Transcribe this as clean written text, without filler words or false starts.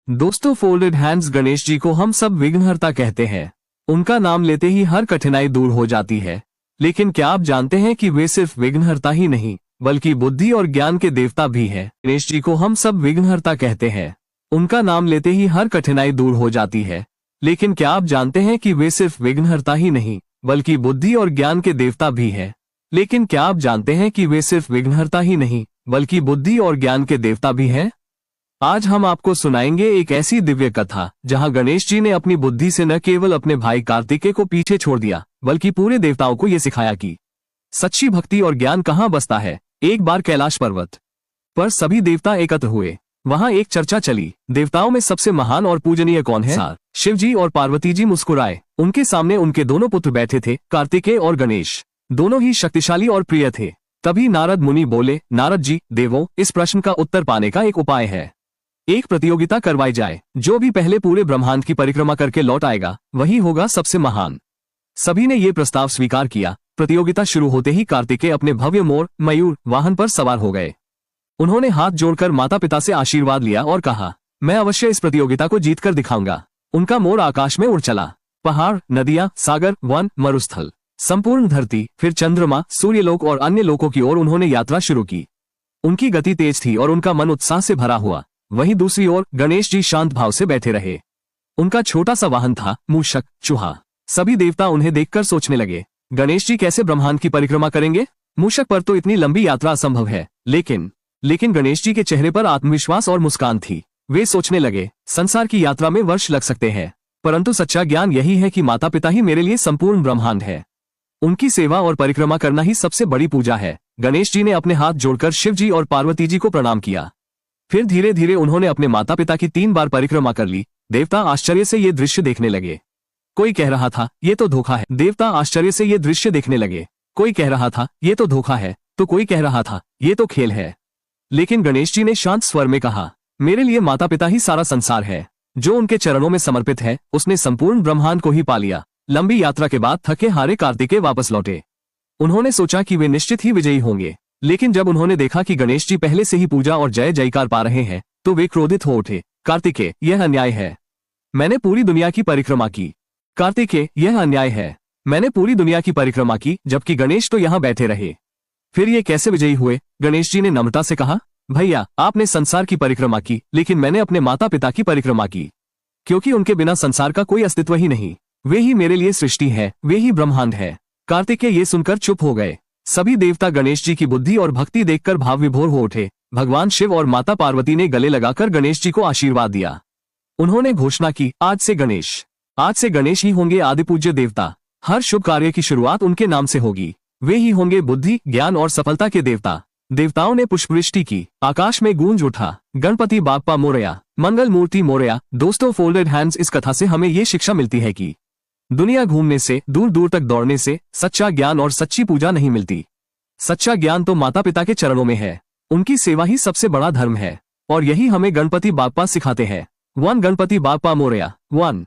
दोस्तों, folded hands Ganesh ji को हम सब विघ्नहर्ता कहते हैं। उनका नाम लेते ही हर कठिनाई दूर हो जाती है। लेकिन क्या आप जानते हैं कि वे सिर्फ विघ्नहर्ता ही नहीं बल्कि बुद्धि और ज्ञान के देवता भी हैं। गणेश जी को हम सब विघ्नहर्ता कहते हैं। उनका नाम लेते ही हर कठिनाई दूर हो जाती है। लेकिन क्या आप जानते हैं कि वे सिर्फ विघ्नहर्ता ही नहीं बल्कि बुद्धि और ज्ञान के देवता भी हैं। लेकिन क्या आप जानते हैं कि वे सिर्फ विघ्नहर्ता ही नहीं बल्कि बुद्धि और ज्ञान के देवता भी हैं। आज हम आपको सुनाएंगे एक ऐसी दिव्य कथा जहां गणेश जी ने अपनी बुद्धि से न केवल अपने भाई कार्तिकेय को पीछे छोड़ दिया बल्कि पूरे देवताओं को ये सिखाया कि सच्ची भक्ति और ज्ञान कहाँ बसता है। एक बार कैलाश पर्वत पर सभी देवता एकत्र हुए। वहां एक चर्चा चली, देवताओं में सबसे महान और पूजनीय कौन है। शिव जी और पार्वती जी मुस्कुराए। उनके सामने उनके दोनों पुत्र बैठे थे, कार्तिकेय और गणेश। दोनों ही शक्तिशाली और प्रिय थे। तभी नारद मुनि बोले, नारद जी, देवों, इस प्रश्न का उत्तर पाने का एक उपाय है। एक प्रतियोगिता करवाई जाए। जो भी पहले पूरे ब्रह्मांड की परिक्रमा करके लौट आएगा वही होगा सबसे महान। सभी ने ये प्रस्ताव स्वीकार किया। प्रतियोगिता शुरू होते ही कार्तिकेय अपने भव्य मोर मयूर वाहन पर सवार हो गए। उन्होंने हाथ जोड़कर माता पिता से आशीर्वाद लिया और कहा, मैं अवश्य इस प्रतियोगिता को जीतकर दिखाऊंगा। उनका मोर आकाश में उड़ चला। पहाड़, नदियां, सागर, वन, मरुस्थल, संपूर्ण धरती, फिर चंद्रमा, सूर्यलोक और अन्य लोकों की ओर उन्होंने यात्रा शुरू की। उनकी गति तेज थी और उनका मन उत्साह से भरा हुआ। वहीं दूसरी ओर गणेश जी शांत भाव से बैठे रहे। उनका छोटा सा वाहन था, मूषक, चूहा। सभी देवता उन्हें देखकर सोचने लगे, गणेश जी कैसे ब्रह्मांड की परिक्रमा करेंगे। मूषक पर तो इतनी लंबी यात्रा असंभव है। लेकिन गणेश जी के चेहरे पर आत्मविश्वास और मुस्कान थी। वे सोचने लगे, संसार की यात्रा में वर्ष लग सकते हैं, परंतु सच्चा ज्ञान यही है कि माता पिता ही मेरे लिए संपूर्ण ब्रह्मांड है। उनकी सेवा और परिक्रमा करना ही सबसे बड़ी पूजा है। गणेश जी ने अपने हाथ जोड़कर शिव जी और पार्वती जी को प्रणाम किया। फिर धीरे धीरे उन्होंने अपने माता पिता की 3 बार परिक्रमा कर ली। देवता आश्चर्य से ये दृश्य देखने लगे। कोई कह रहा था, ये तो धोखा है। देवता आश्चर्य से ये दृश्य देखने लगे। कोई कह रहा था, ये तो धोखा है, तो कोई कह रहा था, ये तो खेल है। लेकिन गणेश जी ने शांत स्वर में कहा, मेरे लिए माता पिता ही सारा संसार है। जो उनके चरणों में समर्पित है उसने संपूर्ण ब्रह्मांड को ही पा लिया। लंबी यात्रा के बाद थके हारे कार्तिकेय वापस लौटे। उन्होंने सोचा कि वे निश्चित ही विजयी होंगे। लेकिन जब उन्होंने देखा कि गणेश जी पहले से ही पूजा और जय जयकार पा रहे हैं तो वे क्रोधित हो उठे। कार्तिकेय, यह अन्याय है। मैंने पूरी दुनिया की परिक्रमा की। कार्तिकेय, यह अन्याय है। मैंने पूरी दुनिया की परिक्रमा की जबकि गणेश तो यहाँ बैठे रहे। फिर ये कैसे विजयी हुए। गणेश जी ने नम्रता से कहा, भैया, आपने संसार की परिक्रमा की लेकिन मैंने अपने माता पिता की परिक्रमा की, क्योंकि उनके बिना संसार का कोई अस्तित्व ही नहीं। वे ही मेरे लिए सृष्टि है, वे ही ब्रह्मांड है। कार्तिकेय ये सुनकर चुप हो गए। सभी देवता गणेश जी की बुद्धि और भक्ति देखकर भाव विभोर हो उठे। भगवान शिव और माता पार्वती ने गले लगाकर गणेश जी को आशीर्वाद दिया। उन्होंने घोषणा की, आज से गणेश ही होंगे आदिपूज्य देवता। हर शुभ कार्य की शुरुआत उनके नाम से होगी। वे ही होंगे बुद्धि, ज्ञान और सफलता के देवता। देवताओं ने पुष्पवृष्टि की। आकाश में गूंज उठा, गणपति बाप्पा मोरया, मंगल मूर्ति मोरया। दोस्तों, फोल्डेड हैंड्स इस कथा से हमें ये शिक्षा मिलती है कि दुनिया घूमने से, दूर दूर तक दौड़ने से सच्चा ज्ञान और सच्ची पूजा नहीं मिलती। सच्चा ज्ञान तो माता पिता के चरणों में है। उनकी सेवा ही सबसे बड़ा धर्म है और यही हमें गणपति बाप्पा सिखाते हैं। 1 गणपति बाप्पा मोरया। 1